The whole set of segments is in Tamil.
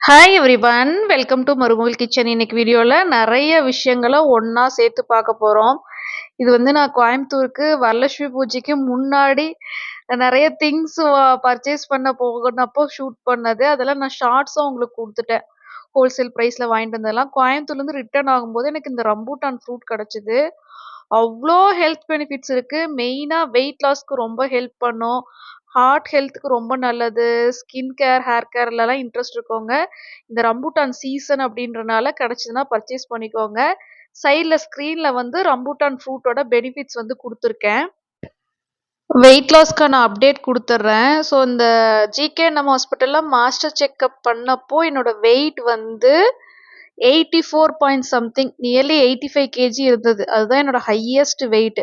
ஹாய் எவ்ரிவன், வெல்கம் டு மருமகள் கிச்சன். இன்னைக்கு வீடியோவில் நிறைய விஷயங்களை ஒன்றா சேர்த்து பார்க்க போகிறோம். இது நான் கோயம்புத்தூருக்கு வரலட்சுமி பூஜைக்கு முன்னாடி நிறைய திங்ஸ் பர்ச்சேஸ் பண்ண போனப்போ ஷூட் பண்ணது. அதெல்லாம் நான் ஷார்ட்ஸும் உங்களுக்கு கொடுத்துட்டேன். ஹோல்சேல் ப்ரைஸில் வாங்கிட்டு வந்ததெல்லாம் கோயம்புத்தூர்லேருந்து ரிட்டர்ன் ஆகும்போது எனக்கு இந்த ரம்பூட்டான் ஃப்ரூட் கிடச்சிது. அவ்வளோ ஹெல்த் பெனிஃபிட்ஸ் இருக்குது. மெயினாக வெயிட் லாஸ்க்கு ரொம்ப ஹெல்ப் பண்ணும். ஹார்ட் ஹெல்த்துக்கு ரொம்ப நல்லது. ஸ்கின் கேர், ஹேர் கேர்லலாம் இன்ட்ரெஸ்ட் இருக்கவங்க இந்த ரம்பூட்டான் சீசன் அப்படின்றனால கிடைச்சதுன்னா பர்ச்சேஸ் பண்ணிக்கோங்க. சைடில் ஸ்க்ரீனில் ரம்பூட்டான் ஃப்ரூட்டோட பெனிஃபிட்ஸ் கொடுத்துருக்கேன். வெயிட் லாஸ்க்கான அப்டேட் கொடுத்துட்றேன். ஸோ இந்த ஜிகேஎன்எம் ஹாஸ்பிட்டலில் மாஸ்டர் செக்அப் பண்ணப்போ என்னோட weight 84 point something, nearly 85 KG இருந்தது. அதுதான் என்னோட ஹையஸ்ட் வெயிட்.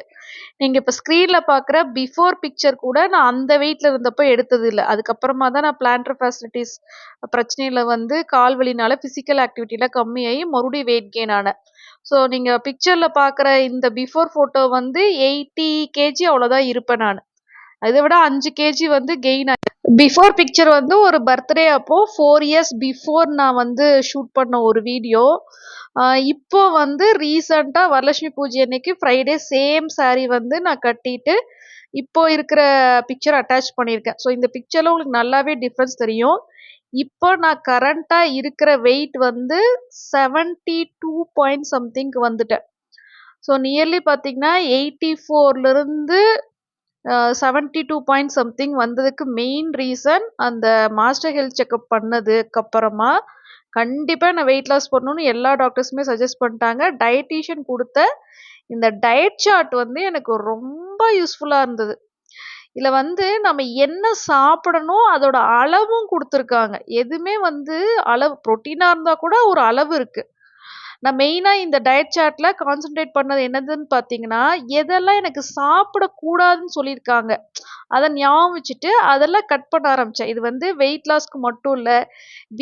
நீங்கள் இப்போ ஸ்க்ரீனில் பார்க்குற பிஃபோர் பிக்சர் கூட நான் அந்த வெயிட்டில் இருந்தப்போ எடுத்தது இல்லை. அதுக்கப்புறமா தான் நான் பிளான்டர் ஃபேசிலிட்டிஸ் பிரச்சனையில் கால் வலினால ஃபிசிக்கல் ஆக்டிவிட்டியில் கம்மியாகி மறுபடியும் வெயிட் கெயின் ஆனேன். ஸோ நீங்கள் பிக்சரில் பார்க்குற இந்த பிஃபோர் ஃபோட்டோ 80 கேஜி அவ்வளோதான் இருப்பேன் நான். இதை விட 5 கேஜி கெயின் ஆகி பிஃபோர் பிக்சர் ஒரு பர்த்டே அப்போ 4 இயர்ஸ் பிஃபோர் நான் ஷூட் பண்ண ஒரு வீடியோ. இப்போ ரீசண்டாக வரலட்சுமி பூஜை அன்னைக்கு ஃப்ரைடே சேம் சாரீ நான் கட்டிட்டு இப்போ இருக்கிற பிக்சர் அட்டாச் பண்ணியிருக்கேன். ஸோ இந்த பிக்சரில் உங்களுக்கு நல்லாவே டிஃப்ரென்ஸ் தெரியும். இப்போ நான் கரண்ட்டாக இருக்கிற வெயிட் 72 பாயிண்ட் சம்திங்க்கு வந்துட்டேன். ஸோ நியர்லி பார்த்தீங்கன்னா 84லேருந்து 72 பாயிண்ட் சம்திங் வந்ததுக்கு மெயின் ரீசன் அந்த மாஸ்டர் ஹெல்த் செக்அப் பண்ணதுக்கு அப்புறமா கண்டிப்பாக நான் வெயிட் லாஸ் பண்ணணும்னு எல்லா டாக்டர்ஸுமே சஜஸ்ட் பண்ணிட்டாங்க. டயட்டீஷியன் கொடுத்த இந்த டயட் சார்ட் எனக்கு ரொம்ப யூஸ்ஃபுல்லாக இருந்தது. இதில் நம்ம என்ன சாப்பிடணும் அதோட அளவும் கொடுத்துருக்காங்க. எதுவுமே அளவு ப்ரோட்டீனாக இருந்தால் கூட ஒரு அளவு இருக்குது. நான் மெயினாக இந்த டயட் சார்ட்டில் கான்சென்ட்ரேட் பண்ணது என்னதுன்னு பார்த்தீங்கன்னா, எதெல்லாம் எனக்கு சாப்பிடக்கூடாதுன்னு சொல்லியிருக்காங்க அதை ஞாபகம் வச்சுட்டு அதெல்லாம் கட் பண்ண ஆரம்பித்தேன். இது வெயிட் லாஸ்க்கு மட்டும் இல்லை,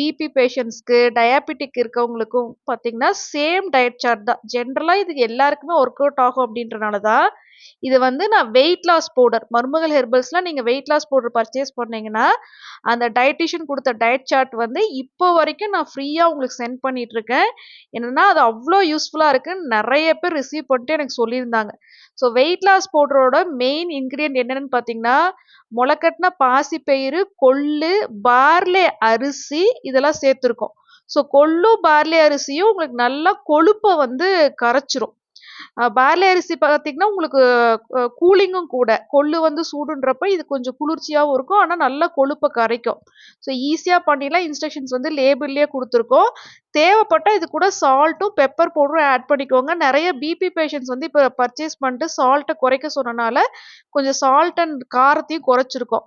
பிபி பேஷண்ட்ஸ்க்கு, டயாபெட்டிக் இருக்கவங்களுக்கும் பார்த்தீங்கன்னா சேம் டயட் சார்ட் தான். ஜென்ரலாக இது எல்லாருக்குமே ஒர்க் அவுட் ஆகும் அப்படின்றனால தான் இது நான் வெயிட் லாஸ் பவுடர் மருமகள் ஹெர்பல்ஸில் நீங்கள் வெயிட் லாஸ் பவுடர் பர்ச்சேஸ் பண்ணீங்கன்னா அந்த டயட்டிஷியன் கொடுத்த டயட் சார்ட் இப்போ வரைக்கும் நான் ஃப்ரீயாக உங்களுக்கு சென்ட் பண்ணிட்டு இருக்கேன். என்னன்னா அது அவ்வளோ யூஸ்ஃபுல்லாக இருக்குன்னு நிறைய பேர் ரிசீவ் பண்ணிட்டு எனக்கு சொல்லியிருந்தாங்க. ஸோ வெயிட் லாஸ் பவுடரோட மெயின் இன்க்ரீடியன்ட் என்னென்னு பார்த்தீங்கன்னா, முளைக்கட்டின பாசிப்பயிறு, கொள்ளு, பார்லே அரிசி இதெல்லாம் சேர்த்துருக்கோம். ஸோ கொள்ளு பார்லே அரிசியும் உங்களுக்கு நல்லா கொழுப்பை கரைச்சிரும். பார்லே அரிசி பார்த்தீங்கன்னா உங்களுக்கு கூலிங்கும் கூட. கொள்ளு சூடுன்றப்ப இது கொஞ்சம் குளிர்ச்சியாகவும் இருக்கும். ஆனால் நல்லா கொழுப்பை கரைக்கும். ஸோ ஈஸியாக பண்ணிடலாம். இன்ஸ்ட்ரக்ஷன்ஸ் லேபிள்லேயே கொடுத்துருக்கோம். தேவைப்பட்டால் இது கூட சால்ட்டும் பெப்பர் பவுடரும் ஆட் பண்ணிக்கோங்க. நிறைய பிபி பேஷண்ட்ஸ் இப்போ பர்ச்சேஸ் பண்ணிட்டு சால்ட்டை குறைக்க சொன்னனால கொஞ்சம் சால்ட் அண்ட் காரத்தையும் குறைச்சிருக்கோம்.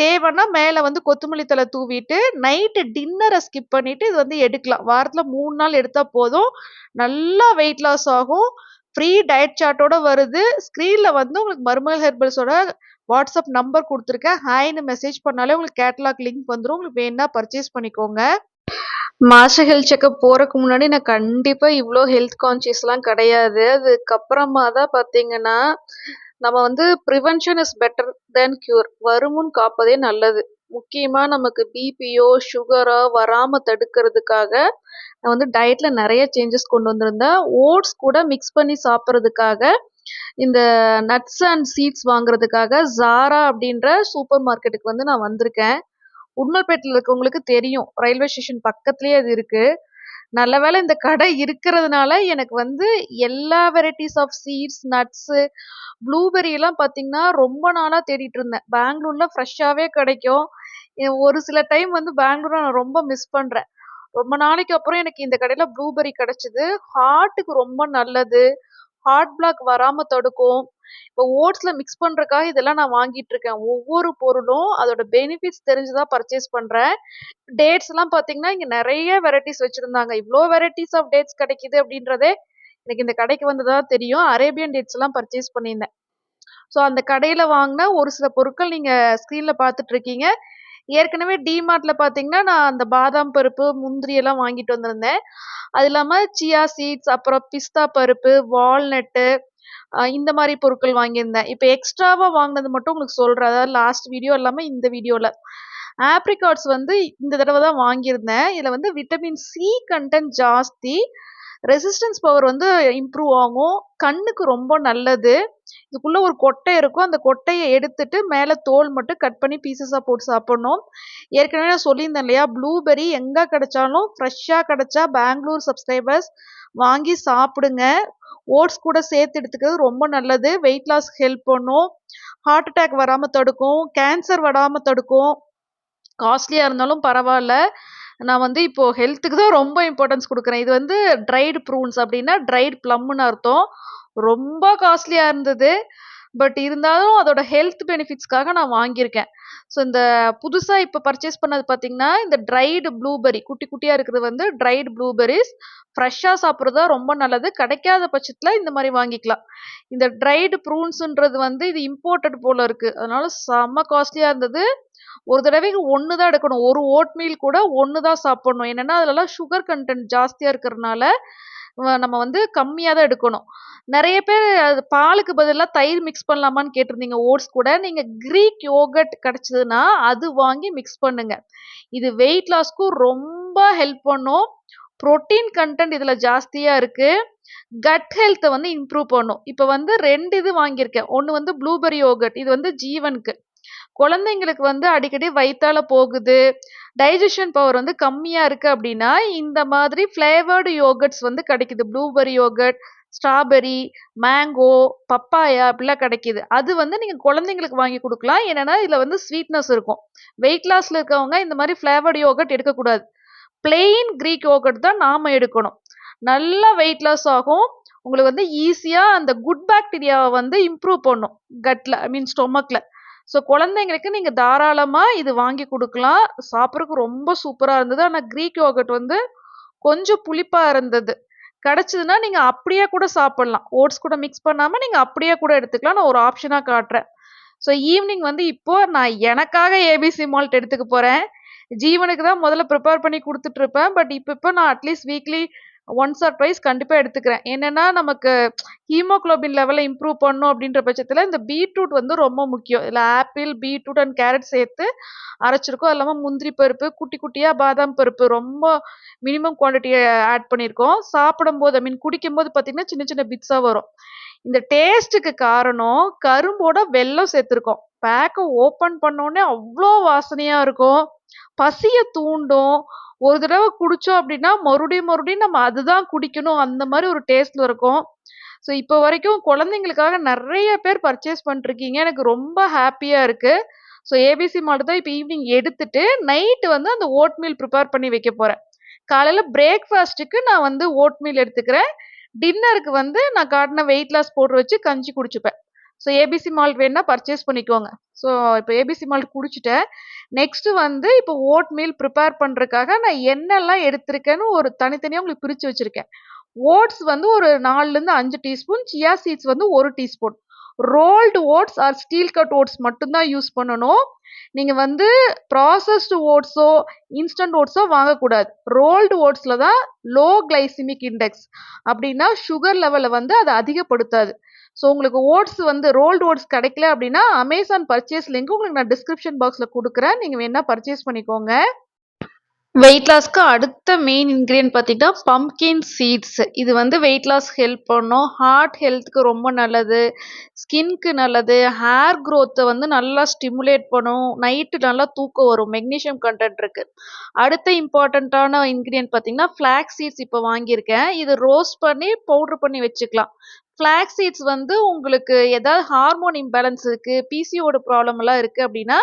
தேவைன்னா மேலே கொத்தமல்லி தழை தூவிட்டு நைட்டு டின்னரை ஸ்கிப் பண்ணிட்டு இது எடுக்கலாம். வாரத்தில் 3 நாள் எடுத்தால் போதும். நல்லா வெயிட் லாஸ் ஆகும். ஃப்ரீ டயட் சார்ட்டோட வருது. ஸ்க்ரீனில் உங்களுக்கு மருமகள் ஹெர்பல்ஸோட வாட்ஸ்அப் நம்பர் கொடுத்துருக்கேன். ஹாய்னு மெசேஜ் பண்ணாலே உங்களுக்கு கேட்டலாக் லிங்க் வந்துடும். உங்களுக்கு வேணுன்னா பர்ச்சேஸ் பண்ணிக்கோங்க. மாஸ்டர் ஹெல்த் செக்அப் போகிறதுக்கு முன்னாடி நான் கண்டிப்பாக இவ்வளோ ஹெல்த் கான்ஷியஸ்லாம் கிடையாது. அதுக்கப்புறமா தான் பார்த்தீங்கன்னா நம்ம prevention is better than cure. வருமுன் காப்பதே நல்லது. முக்கியமாக நமக்கு பிபியோ சுகரோ வராமல் தடுக்கிறதுக்காக நான் டயட்டில் நிறைய சேஞ்சஸ் கொண்டு வந்திருந்தேன். ஓட்ஸ் கூட மிக்ஸ் பண்ணி சாப்பிட்றதுக்காக இந்த நட்ஸ் அண்ட் சீட்ஸ் வாங்குறதுக்காக ஜாரா அப்படின்ற சூப்பர் மார்க்கெட்டுக்கு நான் வந்திருக்கேன். உடுமல்பேட்டில் இருக்கவங்களுக்கு தெரியும். ரயில்வே ஸ்டேஷன் பக்கத்துலேயே அது இருக்குது. நல்ல வேளை இந்த கடை இருக்கிறதுனால எனக்கு எல்லா varieties of seeds, nuts, blueberry எல்லாம் பார்த்தீங்கன்னா ரொம்ப நாளாக தேடிட்டு இருந்தேன். பெங்களூரில் ஃப்ரெஷ்ஷாகவே கிடைக்கும். ஒரு சில டைம் பெங்களூரை நான் ரொம்ப மிஸ் பண்ணுறேன். ரொம்ப நாளைக்கு அப்புறம் எனக்கு இந்த கடையில் ப்ளூபெர்ரி கிடச்சிது. ஹார்ட்டுக்கு ரொம்ப நல்லது. ஹார்ட் பிளாக் வராமல் தடுக்கும். இப்போ ஓட்ஸில் மிக்ஸ் பண்ணுறதுக்காக இதெல்லாம் நான் வாங்கிட்டு இருக்கேன். ஒவ்வொரு பொருளும் அதோட பெனிஃபிட்ஸ் தெரிஞ்சுதான் பர்ச்சேஸ் பண்ணுறேன். டேட்ஸ்லாம் பார்த்தீங்கன்னா இங்கே நிறைய வெரைட்டிஸ் வச்சுருந்தாங்க. இவ்வளோ வெரைட்டிஸ் ஆஃப் டேட்ஸ் கிடைக்குது அப்படின்றதே எனக்கு இந்த கடைக்கு வந்ததாக தெரியும். அரேபியன் டேட்ஸ்லாம் பர்ச்சேஸ் பண்ணியிருந்தேன். ஸோ அந்த கடையில் வாங்கின ஒரு சில பொருட்கள் நீங்கள் ஸ்க்ரீனில் பார்த்துட்ருக்கீங்க. ஏற்கனவே டிமார்ட்டில் பார்த்தீங்கன்னா நான் அந்த பாதாம் பருப்பு, முந்திரி எல்லாம் வாங்கிட்டு வந்திருந்தேன். அது இல்லாமல் சியா சீட்ஸ், அப்புறம் பிஸ்தா பருப்பு, வால்நட்டு இந்த மாதிரி பொருட்கள் வாங்கியிருந்தேன். இப்போ எக்ஸ்ட்ராவாக வாங்கினது மட்டும் உங்களுக்கு சொல்கிறேன். அதாவது லாஸ்ட் வீடியோ இல்லாமல் இந்த வீடியோவில் ஆப்ரிகாட்ஸ் வந்து இந்த தடவை தான் வாங்கியிருந்தேன். இதில் வந்து விட்டமின் சி கண்டென்ட் ஜாஸ்தி. ரெசிஸ்டன்ஸ் பவர் வந்து இம்ப்ரூவ் ஆகும். கண்ணுக்கு ரொம்ப நல்லது. இதுக்குள்ள ஒரு கொட்டை இருக்கும். அந்த கொட்டையை எடுத்துட்டு மேலே தோல் மட்டும் கட் பண்ணி பீசஸாக போட்டு சாப்பிடணும். ஏற்கனவே நான் சொல்லியிருந்தேன் இல்லையா, ப்ளூபெர்ரி எங்கே கிடைச்சாலும் ஃப்ரெஷ்ஷாக கிடைச்சா பெங்களூர் சப்ஸ்கிரைபர்ஸ் வாங்கி சாப்பிடுங்க. ஓட்ஸ் கூட சேர்த்து எடுத்துக்கிறது ரொம்ப நல்லது. வெயிட் லாஸ் ஹெல்ப் பண்ணும். ஹார்ட் அட்டாக் வராமல் தடுக்கும். கேன்சர் வராமல் தடுக்கும். காஸ்ட்லியாக இருந்தாலும் பரவாயில்ல. நான் வந்து இப்போ ஹெல்த்துக்கு தான் ரொம்ப இம்பார்ட்டன்ஸ் கொடுக்குறேன். இது வந்து ட்ரைடு ப்ரூன்ஸ் அப்படின்னா ட்ரைடு ப்ளம்னு அர்த்தம். ரொம்ப காஸ்ட்லியாக இருந்தது. பட் இருந்தாலும் அதோட ஹெல்த் பெனிஃபிட்ஸ்க்காக நான் வாங்கியிருக்கேன். ஸோ இந்த புதுசாக இப்போ பர்ச்சேஸ் பண்ணது பார்த்தீங்கன்னா, இந்த ட்ரைடு ப்ளூபெர்ரி குட்டி குட்டியாக இருக்கிறது வந்து ட்ரைடு ப்ளூபெர்ரிஸ். ஃப்ரெஷ்ஷாக சாப்பிட்றது தான் ரொம்ப நல்லது. கிடைக்காத பட்சத்தில் இந்த மாதிரி வாங்கிக்கலாம். இந்த ட்ரைடு ப்ரூன்ஸுன்றது வந்து இது இம்போர்ட்டட் போல இருக்குது. அதனால செம்ம காஸ்ட்லியாக இருந்தது. ஒரு தடவைக்கு ஒன்று தான் எடுக்கணும். ஒரு ஓட் மீல் கூட ஒன்று தான் சாப்பிடணும். என்னென்னா அதிலலாம் சுகர் கண்டென்ட் ஜாஸ்தியாக இருக்கிறனால நம்ம வந்து கம்மியாக தான் எடுக்கணும். நிறைய பேர் அது பாலுக்கு பதிலாக தயிர் மிக்ஸ் பண்ணலாமான்னு கேட்டிருந்தீங்க ஓட்ஸ் கூட. நீங்கள் க்ரீக் யோகட் கிடச்சிதுன்னா அது வாங்கி மிக்ஸ் பண்ணுங்க. இது வெயிட் லாஸ்க்கும் ரொம்ப ஹெல்ப் பண்ணும். புரோட்டீன் கண்டென்ட் இதில் ஜாஸ்தியாக இருக்குது. கட் ஹெல்த்தை வந்து இம்ப்ரூவ் பண்ணும். இப்போ வந்து 2 இது வாங்கியிருக்கேன். ஒன்று வந்து ப்ளூபெர்ரி யோகட். இது வந்து ஜீவனுக்கு. குழந்தைங்களுக்கு வந்து அடிக்கடி வயித்தால போகுது, டைஜஷன் பவர் வந்து கம்மியா இருக்கு அப்படின்னா, இந்த மாதிரி ஃப்ளேவர்டு யோகர்ட்ஸ் வந்து கிடைக்குது. Blueberry yoghurt, strawberry, mango, papaya அப்படிலாம் கிடைக்குது. அது வந்து நீங்க குழந்தைங்களுக்கு வாங்கி கொடுக்கலாம். என்னன்னா இதுல வந்து ஸ்வீட்னஸ் இருக்கும். வெயிட் லாஸ்ல இருக்கவங்க இந்த மாதிரி ஃப்ளேவர்டு யோகர்ட் எடுக்கக்கூடாது. பிளெயின் கிரீக் யோகர்ட் தான் நாம எடுக்கணும். நல்லா வெயிட் லாஸ் ஆகும். உங்களுக்கு வந்து ஈஸியா அந்த குட் பாக்டீரியாவை வந்து இம்ப்ரூவ் பண்ணும் கட்ல, ஐ மீன் ஸ்டொமக்ல. ஸோ குழந்தைங்களுக்கு நீங்க தாராளமா இது வாங்கி கொடுக்கலாம். சாப்பிட்றதுக்கு ரொம்ப சூப்பரா இருந்தது. ஆனா கிரீக் யோகர்ட் வந்து கொஞ்சம் புளிப்பா இருந்தது. கிடைச்சதுன்னா நீங்க அப்படியே கூட சாப்பிடலாம். ஓட்ஸ் கூட மிக்ஸ் பண்ணாம நீங்க அப்படியே கூட எடுத்துக்கலாம். நான் ஒரு ஆப்ஷனா காட்டுறேன். ஸோ ஈவினிங் வந்து இப்போ நான் எனக்காக ஏபிசி மால்ட் எடுத்துக்க போறேன். ஜீவனுக்கு தான் முதல்ல ப்ரிப்பேர் பண்ணி கொடுத்துட்டு இருப்பேன். பட் இப்போ நான் at least weekly once R twice கண்டிப்பா எடுத்துக்கிறேன். என்னன்னா நமக்கு ஹீமோகுளோபின் லெவலை இம்ப்ரூவ் பண்ணும் அப்படின்ற பட்சத்தில் இந்த பீட்ரூட் வந்து ரொம்ப முக்கியம். இதில் ஆப்பிள், பீட்ரூட் அண்ட் கேரட் சேர்த்து அரைச்சிருக்கோம். அது இல்லாமல் முந்திரி பருப்பு, குட்டி குட்டியாக பாதாம் பருப்பு ரொம்ப மினிமம் குவான்டிட்டியை ஆட் பண்ணியிருக்கோம். சாப்பிடும்போது ஐ மீன் குடிக்கும்போது பார்த்தீங்கன்னா சின்ன சின்ன பிட்ஸாக வரும். இந்த டேஸ்ட்டுக்கு காரணம் கரும்போட வெல்லம் சேர்த்துருக்கோம். பேக்கை ஓப்பன் பண்ணோடனே அவ்வளோ வாசனையாக இருக்கும். பசியை தூண்டும். ஒரு தடவை குடிச்சோம் அப்படின்னா மறுபடியும் நம்ம அதுதான் குடிக்கணும் அந்த மாதிரி ஒரு டேஸ்ட்ல இருக்கும். ஸோ இப்போ வரைக்கும் குழந்தைங்களுக்காக நிறைய பேர் பர்ச்சேஸ் பண்ணிருக்கீங்க. எனக்கு ரொம்ப ஹாப்பியா இருக்கு. ஸோ ஏபிசி மால்ட் தான் இப்போ ஈவினிங் எடுத்துட்டு நைட்டு வந்து அந்த ஓட் மீல் ப்ரிப்பேர் பண்ணி வைக்க போறேன். காலையில பிரேக்ஃபாஸ்ட்டுக்கு நான் வந்து ஓட் மீல் எடுத்துக்கிறேன். டின்னருக்கு வந்து நான் காட்டின வெயிட் லாஸ் பவுடர் வச்சு கஞ்சி குடிச்சுப்பேன். ஸோ ஏபிசி மால்ட் வேணுன்னா பர்ச்சேஸ் பண்ணிக்கோங்க. ஸோ இப்போ ஏபிசி மால்ட் குடிச்சிட்டேன். நெக்ஸ்ட் வந்து இப்போ ஓட் மீல் ப்ரிப்பேர் பண்றதுக்காக நான் என்னெல்லாம் எடுத்திருக்கேன்னு ஒரு தனித்தனியா உங்களுக்கு பிரிச்சு வச்சிருக்கேன். ஓட்ஸ் வந்து ஒரு 4லேருந்து 5 டீஸ்பூன், சியா சீட்ஸ் வந்து 1 teaspoon. Rolled oats or steel cut oats மட்டும்தான் யூஸ் பண்ணணும். நீங்க வந்து ப்ராசஸ்டு ஓட்ஸோ இன்ஸ்டன்ட் ஓட்ஸோ வாங்கக்கூடாது. ரோல்டு ஓட்ஸ்ல தான் லோ கிளைசிமிக் இண்டெக்ஸ். அப்படின்னா சுகர் லெவலை வந்து அதை அதிகப்படுத்தாது. ஸோ உங்களுக்கு ஓட்ஸ் வந்து ரோல்டு ஓட்ஸ் கிடைக்கல அப்படின்னா அமேசான் பர்ச்சேஸ் லிங்க் உங்களுக்கு நான் டிஸ்கிரிப்ஷன் பாக்ஸில் கொடுக்குறேன். நீங்கள் வேணா பர்ச்சேஸ் பண்ணிக்கோங்க. வெயிட் லாஸ்க்கு அடுத்த மெயின் இன்க்ரீடியன்ட் பார்த்தீங்கன்னா பம்ப்கின் சீட்ஸ். இது வந்து வெயிட் லாஸ் ஹெல்ப் பண்ணும். ஹார்ட் ஹெல்த்துக்கு ரொம்ப நல்லது. ஸ்கின்க்கு நல்லது. ஹேர் க்ரோத்தை வந்து நல்லா ஸ்டிமுலேட் பண்ணும். நைட்டு நல்லா தூக்கம் வரும். மெக்னீஷியம் கண்டென்ட் இருக்கு. அடுத்த இம்பார்ட்டண்ட்டான இன்க்ரீடியன்ட் பார்த்தீங்கன்னா ஃப்ளாக்ஸ் சீட்ஸ் இப்போ வாங்கியிருக்கேன். இது ரோஸ்ட் பண்ணி பவுடர் பண்ணி வச்சுக்கலாம். ஃப்ளாக்ஸ் சீட்ஸ் வந்து உங்களுக்கு ஏதாவது ஹார்மோன் இம்பேலன்ஸ் இருக்கு, பிசிஓட ப்ராப்ளம் எல்லாம் இருக்கு அப்படின்னா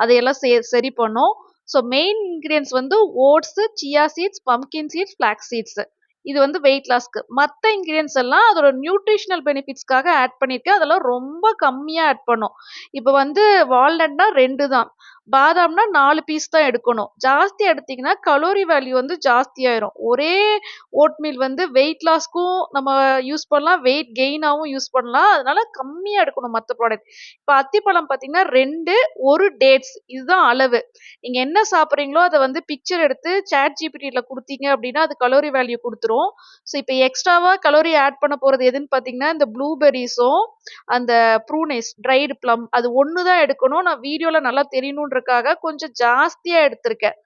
அதையெல்லாம் சரி பண்ணும். ஸோ மெயின் இன்க்ரீடியன்ஸ் வந்து oats, chia seeds, pumpkin seeds, flax seeds. இது வந்து வெயிட் லாஸ்க்கு. மற்ற இன்க்ரீடியன்ஸ் எல்லாம் அதோட நியூட்ரிஷனல் பெனிஃபிட்ஸ்க்காக ஆட் பண்ணியிருக்கேன். அதெல்லாம் ரொம்ப கம்மியாக ஆட் பண்ணும். இப்போ வந்து வால்நட்னா 2 தான். பாதாம்னா 4 பீஸ் தான் எடுக்கணும். ஜாஸ்தி எடுத்தீங்கன்னா கலோரி வேல்யூ வந்து ஜாஸ்தியாயிரும். ஒரே ஓட்மீல் வந்து வெயிட் லாஸ்க்கும் நம்ம யூஸ் பண்ணலாம், வெயிட் கெயினாகவும் யூஸ் பண்ணலாம். அதனால கம்மியாக எடுக்கணும் மற்ற ப்ராடக்ட். இப்போ அத்திப்பழம் பார்த்தீங்கன்னா 2, 1 டேட்ஸ் இதுதான் அளவு. நீங்கள் என்ன சாப்பிட்றீங்களோ அதை வந்து பிக்சர் எடுத்து சாட் ஜிபிடியில் கொடுத்தீங்க அப்படின்னா அது கலோரி வேல்யூ கொடுத்துரும். ஸோ இப்போ எக்ஸ்ட்ராவாக கலோரி ஆட் பண்ண போகிறது எதுன்னு பார்த்தீங்கன்னா இந்த ப்ளூபெர்ரிஸும் அந்த ப்ரூனேஸ் ட்ரைடு ப்ளம் அது ஒன்று தான் எடுக்கணும். நான் வீடியோவில் நல்லா தெரியணுன்ற இருக்கணுன்றதுக்காக கொஞ்சம் ஜாஸ்தியா எடுத்திருக்கேன்.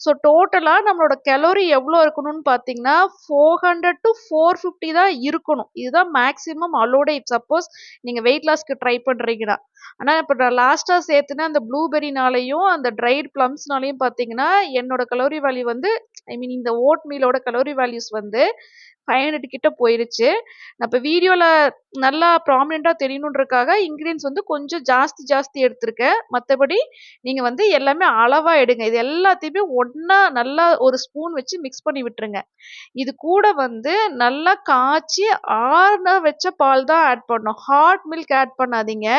ஸோ டோட்டலா நம்மளோட கலோரி எவ்வளோ இருக்கணும்னு பார்த்தீங்கன்னா, 400 டூ 450 தான் இருக்கணும். இதுதான் மேக்ஸிமம் அலோடே சப்போஸ் நீங்க வெயிட் லாஸ்க்கு ட்ரை பண்றீங்கன்னா. ஆனா, இப்ப நான் லாஸ்ட்டா சேர்த்துன அந்த ப்ளூபெர்ரினாலயும், அந்த ட்ரைட் பிளம்ஸ்னாலயும் பார்த்தீங்கன்னா, என்னோட கலோரி வேல்யூ வந்து ஐ மீன் இந்த ஓட் மீலோட கலோரி வேல்யூஸ் வந்து 500 கிட்ட போயிருச்சு. நான் இப்ப வீடியோல நல்லா ப்ராமினென்ட்டா தெரியணுன்றதுக்காக இன்கிரீடியன்ட்ஸ் வந்து கொஞ்சம் ஜாஸ்தி ஜாஸ்தி எடுத்திருக்கேன். மத்தபடி நீங்க வந்து எல்லாமே அளவா எடுங்க. இது எல்லாத்தையுமே ஒண்ணா நல்லா ஒரு ஸ்பூன் வச்சு மிக்ஸ் பண்ணி விட்டுருங்க. இது கூட வந்து நல்லா காய்ச்சி ஆற வச்ச பால் தான் ஆட் பண்ணணும். ஹாட் மில்க் ஆட் பண்ணாதீங்க.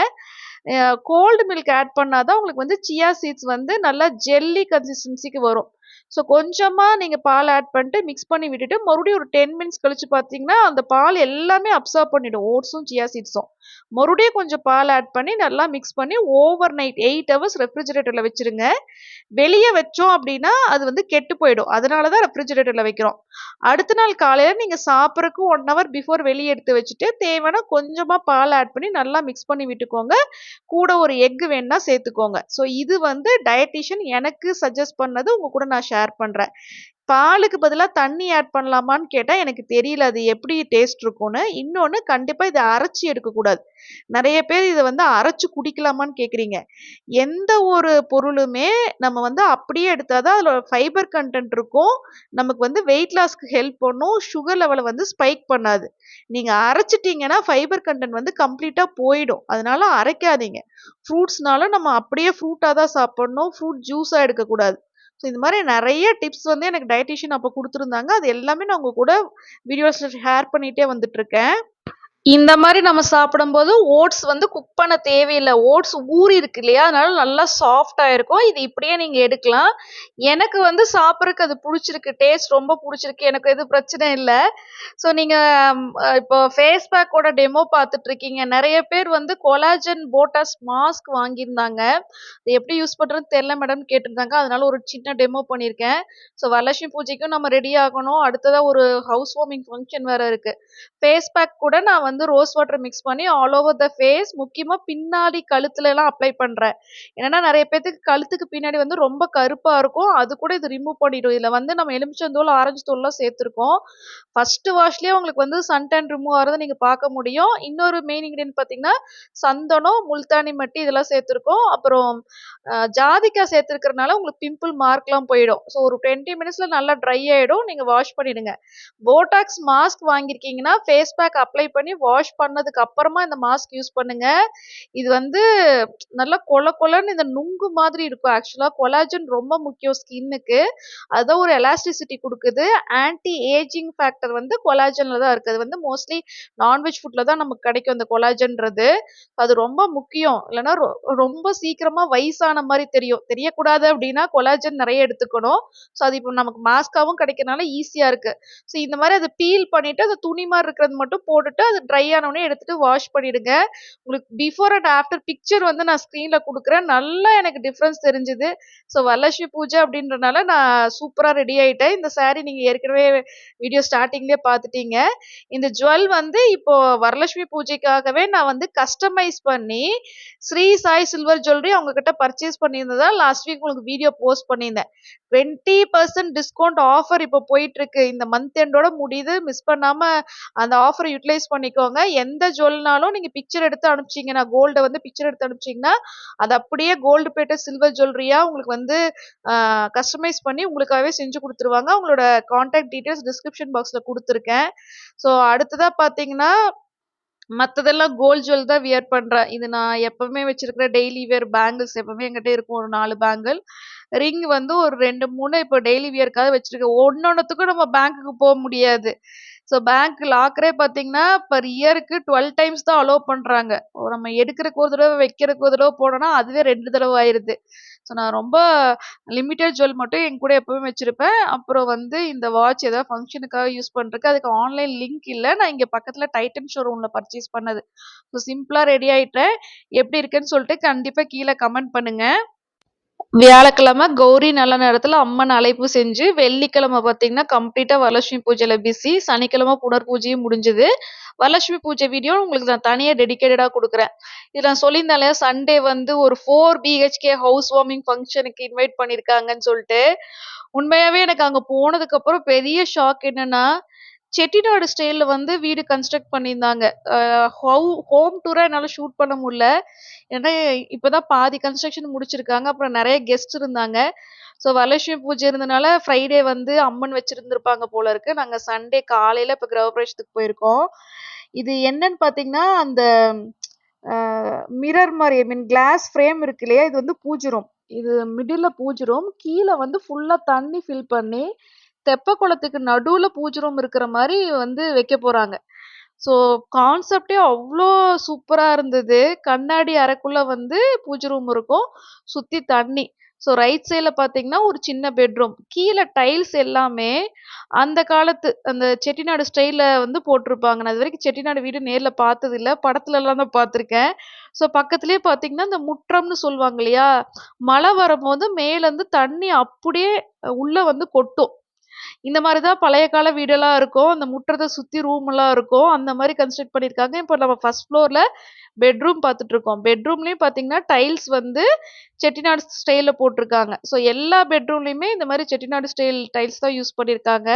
கோல்டு மில்க் ஆட் பண்ணா தான் உங்களுக்கு வந்து சியா சீட்ஸ் வந்து நல்லா ஜெல்லி கன்சிஸ்டன்சிக்கு வரும். ஸோ கொஞ்சமா நீங்க பால் ஆட் பண்ணிட்டு மிக்ஸ் பண்ணி விட்டுட்டு மறுபடியும் ஒரு 10 மினிட்ஸ் கழிச்சு பார்த்தீங்கன்னா, அந்த பால் எல்லாமே அப்சர்வ் பண்ணிடும். ஓட்ஸும், சியா சீட்ஸும். மறுபடியும் கொஞ்சம் பால் ஆட் பண்ணி நல்லா மிக்ஸ் பண்ணி ஓவர் நைட் 8 ஹவர்ஸ் ரெஃப்ரிஜரேட்டர்ல வச்சிருங்க. வெளிய வச்சோம் அப்டின்னா, அது வந்து கெட்டு போயிடும். அதனால தான் ரெஃப்ரிஜரேட்டர்ல வைக்கிறோம். அடுத்த நாள் காலையில நீங்க சாப்பிடறதுக்கு 1 ஹவர் பிஃபோர் வெளிய எடுத்து வச்சுட்டு, தேவைன்னா கொஞ்சமா பால் ஆட் பண்ணி நல்லா மிக்ஸ் பண்ணி விட்டுக்கோங்க. கூட ஒரு எக் வேணுனா சேர்த்துக்கோங்க. ஸோ இது வந்து டயட்டீஷியன் எனக்கு சஜெஸ்ட் பண்ணது உங்க கூட நான் ஷேர் பண்றேன். பாலுக்கு பதிலா தண்ணி ஆட் பண்ணலாமான்னு கேட்டா எனக்கு தெரியல அது எப்படி டேஸ்ட் இருக்கும்னு. இன்னொன்னு கண்டிப்பா இத அரைச்சு எடுக்கக்கூடாது. நெறைய பேர் இத வந்து அரைச்சு குடிக்கலாமான்னு கேட்குறீங்க. எந்த ஒரு பொருளுமே நம்ம வந்து அப்படியே எடுத்தா தான் அதுல ஃபைபர் கன்டென்ட் இருக்கும். நமக்கு வந்து வெயிட் லாஸ்க்கு ஹெல்ப் பண்ணும். சுகர் லெவல வந்து ஸ்பைக் பண்ணாது. நீங்க அரைச்சுட்டீங்கன்னா ஃபைபர் கன்டென்ட் வந்து கம்ப்ளீட்டா போயிடும். அதனால அரைக்காதீங்க. ஃப்ரூட்ஸ்னாலும் நம்ம அப்படியே ஃப்ரூட்டா தான் சாப்பிடணும். ஃப்ரூட் ஜூஸா எடுக்கக்கூடாது. ஸோ இந்த மாரி நெறைய டிப்ஸ் வந்து எனக்கு டயட்டீஷியன் அப்ப குடுத்துருந்தாங்க. அது எல்லாமே நான் உங்க கூட வீடியோஸ்ல ஷேர் பண்ணிட்டே வந்துட்டுருக்கேன். இந்த மாரி நம்ம சாப்பிடும்போது ஓட்ஸ் வந்து குக் பண்ண தேவையில்ல. ஓட்ஸ் ஊறி இருக்கு இல்லையா? அதனால நல்லா சாஃப்ட்டா இருக்கும். இது இப்படியே நீங்க எடுக்கலாம். எனக்கு வந்து சாப்பிடறக்கு அது புடிச்சிருக்கு. டேஸ்ட் ரொம்ப புடிச்சிருக்கு. எனக்கு எதுவும் பிரச்சனை இல்ல. ஸோ நீங்க இப்போ ஃபேஸ் பேக்கோட டெமோ பார்த்துட்டுருக்கீங்க. நெறைய பேர் வந்து கொலாஜன் போட்டாஸ் மாஸ்க் வாங்கியிருந்தாங்க. அது எப்படி யூஸ் பண்றதுன்னு தெரியல மேடம்னு கேட்டிருந்தாங்க. அதனால ஒரு சின்ன டெமோ பண்ணியிருக்கேன். ஸோ வரலட்சுமி பூஜைக்கும் நம்ம ரெடி ஆகணும். அடுத்ததா ஒரு ஹவுஸ் வார்மிங் ஃபங்ஷன் வேற இருக்கு. ஃபேஸ் பேக் கூட நான் வந்து ரோஸ் வாட்டர் மிக்ஸ் பண்ணி ஆல் ஓவர் த ஃபேஸ் முக்கியமா பின்னாடி கழுத்துலலாம் அப்ளை பண்றேன். என்னன்னா நெறைய பேத்துக்கு கழுத்துக்கு பின்னாடி வந்து ரொம்ப கருப்பா இருக்கும். அது கூட இது ரிமூவ் பண்ணிடும். இதுல வந்து நம்ம எலுமிச்சந்தூள், ஆரஞ்சு தூள்லாம் சேர்த்துருக்கோம். ஃபர்ஸ்ட் வாஷ்லயே உங்களுக்கு வந்து சன் டேன் ரிமூவ் ஆறத நீங்க பார்க்க முடியும். இன்னொரு மெயின் இன்கிரியன்ட் பார்த்தீங்கன்னா, சந்தனம், முல்தானி மட்டி இதெல்லாம் சேர்த்துருக்கோம். அப்புறம் ஜாதிக்காய் சேர்த்துருக்கிறனால உங்களுக்கு பிம்பிள் மார்க்லாம் போயிடும். ஸோ ஒரு 20 மினிட்ஸ்ல நல்லா ட்ரை ஆயிடும். நீங்க வாஷ் பண்ணிடுங்க. போட்டாக்ஸ் மாஸ்க் வாங்கியிருக்கீங்கன்னா, ஃபேஸ் பேக் அப்ளை பண்ணி வாஷ் பண்ணதுக்கு அப்புறமா இந்த மாஸ்க் யூஸ் பண்ணுங்க. இது வந்து நல்லா கொல கொலன்னு இந்த நுங்கு மாதிரி இருக்கும். ஆக்சுவலா கொலாஜன் ரொம்ப முக்கியம் ஸ்கின்னுக்கு. அதுதான் ஒரு எலாஸ்டிசிட்டி குடுக்குது. ஆன்டி ஏஜிங் ஃபேக்டர் வந்து கொலாஜன்ல தான் இருக்கு. அது வந்து மோஸ்ட்லி நான்வெஜ் ஃபுட்ல தான் நமக்கு கிடைக்கும் இந்த கொலாஜன்றது. அது ரொம்ப முக்கியம். இல்லன்னா ரொம்ப சீக்கிரமா வயசான மாரி தெரியும். தெரியக்கூடாது அப்டின்னா கொலாஜன் நெறைய எடுத்துக்கணும். ஸோ அது இப்போ நமக்கு மாஸ்க்காவும் கிடைக்கிறனால ஈஸியா இருக்கு. ஸோ இந்த மாரி அத பீல் பண்ணிட்டு, அந்த துணி மாரி இருக்கிறது மட்டும் போட்டுட்டு, அது ட்ரை ஆனவுனே எடுத்துட்டு வாஷ் பண்ணிடுங்க. உங்களுக்கு பிஃபோர் அண்ட் ஆஃப்டர் பிக்சர் வந்து நான் ஸ்க்ரீன்ல குடுக்குறேன். நல்லா எனக்கு டிஃபரன்ஸ் தெரிஞ்சது. ஸோ வரலட்சுமி பூஜை அப்படின்றனால நான் சூப்பரா ரெடி ஆயிட்டேன். இந்த சாரி நீங்க ஏற்கனவே வீடியோ ஸ்டார்ட்டிங்லயே பார்த்துட்டீங்க. இந்த ஜுவல் வந்து இப்போ வரலட்சுமி பூஜைக்காகவே நான் வந்து கஸ்டமைஸ் பண்ணி, ஸ்ரீ சாய் சில்வர் ஜுவல்லரி அவங்க கிட்ட பர்ச்சேஸ் பண்ணியிருந்ததா லாஸ்ட் வீக் உங்களுக்கு வீடியோ போஸ்ட் பண்ணியிருந்தேன். 20% டிஸ்கவுண்ட் ஆஃபர் இப்போ போயிட்டுருக்கு. இந்த மந்த் எண்டோட முடியுது. மிஸ் பண்ணாம அந்த ஆஃபர யுட்டிலைஸ் பண்ணிக்கோங்க. எந்த ஜுவல்னாலும் நீங்க பிக்சர் எடுத்து அனுப்பிச்சீங்கன்னா, கோல்ட வந்து பிக்சர் எடுத்து அனுப்பிச்சீங்கன்னா, அது அப்படியே கோல்டு பிளேட்டட் சில்வர் ஜுவல்லரியா உங்களுக்கு வந்து கஸ்டமைஸ் பண்ணி உங்களுக்காகவே செஞ்சு குடுத்துருவாங்க. உங்களோட கான்டாக்ட் டீட்டெயில்ஸ் டிஸ்கிரிப்ஷன் பாக்ஸ்ல குடுத்துருக்கேன். ஸோ அடுத்ததா பார்த்தீங்கன்னா, மத்ததெல்லாம் கோல்ட் ஜுவல் தான் வியர் பண்றேன். இது நான் எப்பவுமே வச்சிருக்கிற டெய்லி வியர் பேங்கிள்ஸ் எப்பவுமே என்கிட்ட இருக்கும் ஒரு 4 பேங்கிள். ரிங் வந்து ஒரு 2, 3 இப்போ டெய்லி வியர்க்காக வச்சிருக்கேன். ஒண்ணொண்ணுத்துக்கும் நம்ம பேங்க்குக்கு போ முடியாது. ஸோ பேங்க் லாக்கரே பார்த்தீங்கன்னா, பெர் இயருக்கு 12 டைம்ஸ் தான் அலோவ் பண்றாங்க. நம்ம எடுக்கிறக்கு ஒரு தடவ, வைக்கிறக்கு ஒரு தடவ போனோம்னா, அதுவே 2 தடவ ஆயிருது. ஸோ நான் ரொம்ப லிமிட்டட் ஜுவல் மட்டும் என் கூட எப்பவுமே வச்சிருப்பேன். அப்புறம் வந்து இந்த வாட்ச் ஏதாவது ஃபங்ஷனுக்காக யூஸ் பண்றதுக்கு அதுக்கு ஆன்லைன் லிங்க் இல்ல. நான் இங்க பக்கத்துல டைட்டன் ஷோரூம்ல பர்ச்சேஸ் பண்ணது. ஸோ சிம்பிளா ரெடி ஆயிட்டேன். எப்படி இருக்குன்னு சொல்லிட்டு கண்டிப்பா கீழ கமெண்ட் பண்ணுங்க. வியாழக்கிழமை கௌரி நல்ல நேரத்துல அம்மன் அழைப்பு செஞ்சு, வெள்ளிக்கிழமை பார்த்தீங்கன்னா, கம்ப்ளீட்டா வரலட்சுமி பூஜையில பிஸி. சனிக்கிழமை புனர் பூஜையும் முடிஞ்சது. வரலட்சுமி பூஜை வீடியோ உங்களுக்கு நான் தனியா டெடிகேட்டடா குடுக்குறேன். இது நான் சொல்லியிருந்தேன் இல்லையா, சண்டே வந்து ஒரு 4 பிஹெச்கே ஹவுஸ் வார்மிங் ஃபங்ஷனுக்கு இன்வைட் பண்ணியிருக்காங்கன்னு சொல்ட்டு. உண்மையாவே எனக்கு அங்க போனதுக்கப்புறம் பெரிய ஷாக் என்னன்னா, செட்டிநாடு ஸ்டைல்ல வந்து வீடு கன்ஸ்ட்ரக்ட் பண்ணியிருந்தாங்க. அ ஹோம் டூரா என்னால ஷூட் பண்ண முடியல. ஏன்னா, இப்பதான் பாதி கன்ஸ்ட்ரக்ஷன் முடிச்சிருக்காங்க. அப்புறம் நெறைய கெஸ்ட் இருந்தாங்க. ஸோ வரலட்சுமி பூஜை இருந்தனால ஃப்ரைடே வந்து அம்மன் வச்சிருந்திருப்பாங்க போல இருக்கு. நாங்க சண்டே காலையில இப்ப கிரகப்பிரவேசத்துக்கு போயிருக்கோம். இது என்னன்னு பார்த்தீங்கன்னா, அந்த அ மிரர் மாரி ஐ மீன் கிளாஸ் ஃப்ரேம் இருக்கு இல்லையா? இது வந்து பூஜை ரூம். இது மிடில்ல பூஜை ரூம். கீழ வந்து ஃபுல்லா தண்ணி ஃபில் பண்ணி, தெப்ப குளத்துக்கு நடுவுல பூஜை ரூம் இருக்கிற மாரி வந்து வைக்க போறாங்க. ஸோ கான்செப்ட்டே அவ்ளோ சூப்பரா இருந்தது. கண்ணாடி அறைக்குள்ள வந்து பூஜை ரூம் இருக்கும். சுத்தி தண்ணி. ஸோ ரைட் சைட்ல பார்த்தீங்கன்னா, ஒரு சின்ன பெட்ரூம். கீழ டைல்ஸ் எல்லாமே அந்த காலத்து அந்த செட்டிநாடு ஸ்டைல்ல வந்து போட்டிருப்பாங்க. நான் இதுவரைக்கும் செட்டிநாடு வீடு நேர்ல பார்த்ததில்ல. படத்துலலாம் தான் பார்த்துருக்கேன். ஸோ பக்கத்திலேயே பார்த்தீங்கன்னா, இந்த முற்றம்னு சொல்லுவாங்க இல்லையா? மழை வரும்போது மேலேருந்து தண்ணி அப்படியே உள்ள வந்து கொட்டும். இந்த மாரி தான் பழைய கால வீடெல்லாம் இருக்கும். அந்த முற்றத்த சுத்தி ரூம்லாம் இருக்கும். அந்த மாரி கன்ஸ்ட்ரக்ட் பண்ணியிருக்காங்க. இப்போ நம்ம ஃபர்ஸ்ட் ஃப்ளோர்ல பெட்ரூம் பார்த்துட்டுருக்கோம். பெட்ரூம்லயும் பார்த்தீங்கன்னா, டைல்ஸ் வந்து செட்டிநாடு ஸ்டைல்ல போட்டிருக்காங்க. ஸோ எல்லா பெட்ரூம்லயுமே இந்த மாரி செட்டிநாடு ஸ்டைல் டைல்ஸ் தான் யூஸ் பண்ணியிருக்காங்க.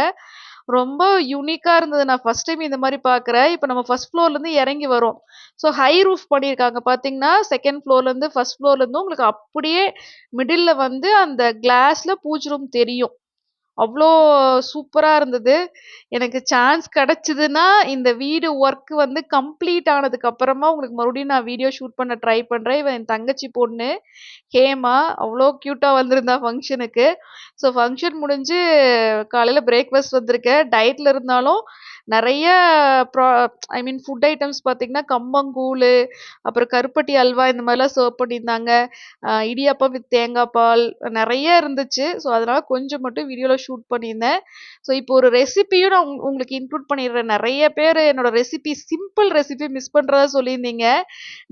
ரொம்ப யூனிக்கா இருந்தது. நான் ஃபர்ஸ்ட் டைம் இந்த மாரி பார்க்குறேன். இப்ப நம்ம ஃபர்ஸ்ட் ஃப்ளோர்லேருந்து இறங்கி வரோம். ஸோ ஹை ரூஃப் பண்ணியிருக்காங்க பார்த்தீங்கன்னா, 2ண்ட் ஃப்ளோர்லேருந்து, ஃபர்ஸ்ட் ஃப்ளோர்லேருந்து உங்களுக்கு அப்படியே மிடில்ல வந்து அந்த கிளாஸ்ல பூஜ் ரூம் தெரியும். அவ்ளோ சூப்பரா இருந்தது. எனக்கு சான்ஸ் கிடைச்சதுன்னா, இந்த வீடு ஒர்க் வந்து கம்ப்ளீட் ஆனதுக்கு அப்புறமா உங்களுக்கு மறுபடியும் நான் வீடியோ ஷூட் பண்ண ட்ரை பண்றேன். இவ என் தங்கச்சி பொண்ணு. ஹேமா. அவ்ளோ கியூட்டா வந்திருந்தா ஃபங்ஷனுக்கு. ஸோ ஃபங்ஷன் முடிஞ்சு காலையில பிரேக்ஃபாஸ்ட் வந்திருக்கேன். டயட்ல இருந்தாலும் நெறைய ப்ரா ஐ மீன் ஃபுட் ஐட்டம்ஸ் பார்த்தீங்கன்னா, கம்பங்கூழு, அப்புறம் கருப்பட்டி அல்வா இந்த மாரிலாம் சர்வ் பண்ணியிருந்தாங்க. இடியாப்பம் வித் தேங்காய் பால் நெறைய இருந்துச்சு. ஸோ, அதனால கொஞ்சம் மட்டும் வீடியோல ஷூட் பண்ணியிருந்தேன். ஸோ, இப்போ ஒரு ரெசிபியும் நான் உங்களுக்கு இன்க்ளூட் பண்ணிடுறேன். நெறைய பேரு என்னோட ரெசிபி சிம்பிள் ரெசிபி மிஸ் பண்றதா சொல்லியிருந்தீங்க.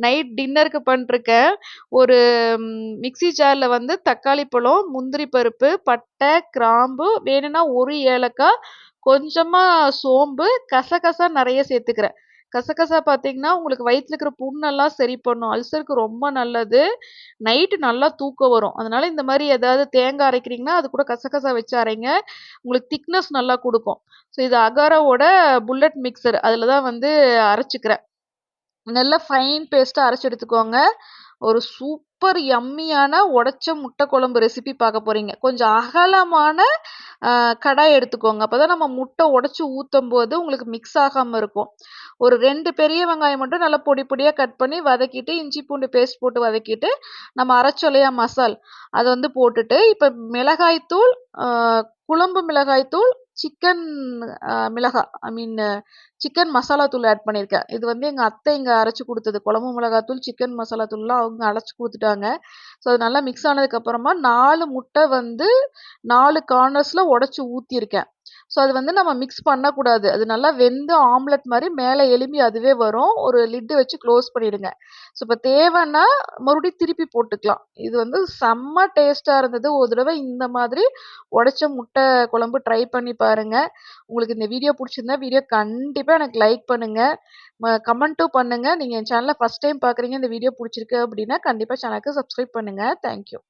நைட் டின்னருக்கு பண்ணிருக்கேன். ஒரு மிக்ஸி ஜார்ல வந்து தக்காளி பழம், முந்திரி பருப்பு, பட்டை, கிராம்பு, வேணும்னா 1 ஏலக்காய், கொஞ்சமா சோம்பு, கசகசா நெறைய சேர்த்துக்கிறேன். கசகசா பார்த்தீங்கன்னா, உங்களுக்கு வயித்துல இருக்கிற புண்ணெல்லாம் சரி பண்ணும். அல்சருக்கு ரொம்ப நல்லது. நைட்டு நல்லா தூக்கம் வரும். அதனால இந்த மாரி ஏதாவது தேங்காய் அரைக்கிறீங்கன்னா, அது கூட கசகசா வச்சு அரைங்க. உங்களுக்கு திக்னஸ் நல்லா குடுக்கும். ஸோ இது அகாராவோட புல்லட் மிக்ஸர். அதுல தான் வந்து அரைச்சுக்கிறேன். நல்லா ஃபைன் பேஸ்ட்டா அரைச்சு எடுத்துக்கோங்க. ஒரு சூப்பர் யம்மியான உடைச்ச முட்டை குழம்பு ரெசிபி பார்க்க போறீங்க. கொஞ்சம் அகலமான கடாய் எடுத்துக்கோங்க. அப்பதான் நம்ம முட்டை உடைச்சு ஊத்தும்போது உங்களுக்கு மிக்ஸ் ஆகாம இருக்கும். ஒரு 2 பெரிய வெங்காயம் மட்டும் நல்லா பொடி பொடியா கட் பண்ணி வதக்கிட்டு, இஞ்சி பூண்டு பேஸ்ட் போட்டு வதக்கிட்டு, நம்ம அரைச்சோம் இல்லையா மசால், அத வந்து போட்டுட்டு, இப்ப மிளகாய் தூள், அ குழம்பு மிளகாய் தூள், சிக்கன் மிளகாய் ஐ மீன் சிக்கன் மசாலா தூள் ஆட் பண்ணியிருக்கேன். இது வந்து எங்க அத்தை இங்க அரைச்சு குடுத்தது. குழம்பு மிளகாய் தூள், சிக்கன் மசாலா தூள்லாம் அவங்க அரைச்சு குடுத்துட்டாங்க. ஸோ, அது நல்லா மிக்ஸ் ஆனதுக்கு அப்புறமா 4 முட்டை வந்து 4 கார்னர்ஸ்ல உடைச்சு ஊத்தியிருக்கேன். ஸோ, அது வந்து நம்ம மிக்ஸ் பண்ணக்கூடாது. அது நல்லா வெந்து ஆம்லெட் மாரி மேல எலும்பி அதுவே வரும். ஒரு லிட் வச்சு க்ளோஸ் பண்ணிடுங்க. ஸோ, இப்ப தேவைன்னா மறுபடியும் திருப்பி போட்டுக்கலாம். இது வந்து செம்ம டேஸ்ட்டா இருந்தது. ஒரு தடவ இந்த மாதிரி உடைச்ச முட்டை குழம்பு ட்ரை பண்ணி பாருங்க. உங்களுக்கு இந்த வீடியோ புடிச்சிருந்தா, வீடியோ கண்டிப்பா எனக்கு லைக் பண்ணுங்க. கமெண்ட்டும் பண்ணுங்க. நீங்க என் சேனல ஃபர்ஸ்ட் டைம் பார்க்குறீங்க, இந்த வீடியோ புடிச்சிருக்கு அப்டின்னா, கண்டிப்பா சேனலுக்கு சப்ஸ்கிரைப் பண்ணுங்க. Thank you.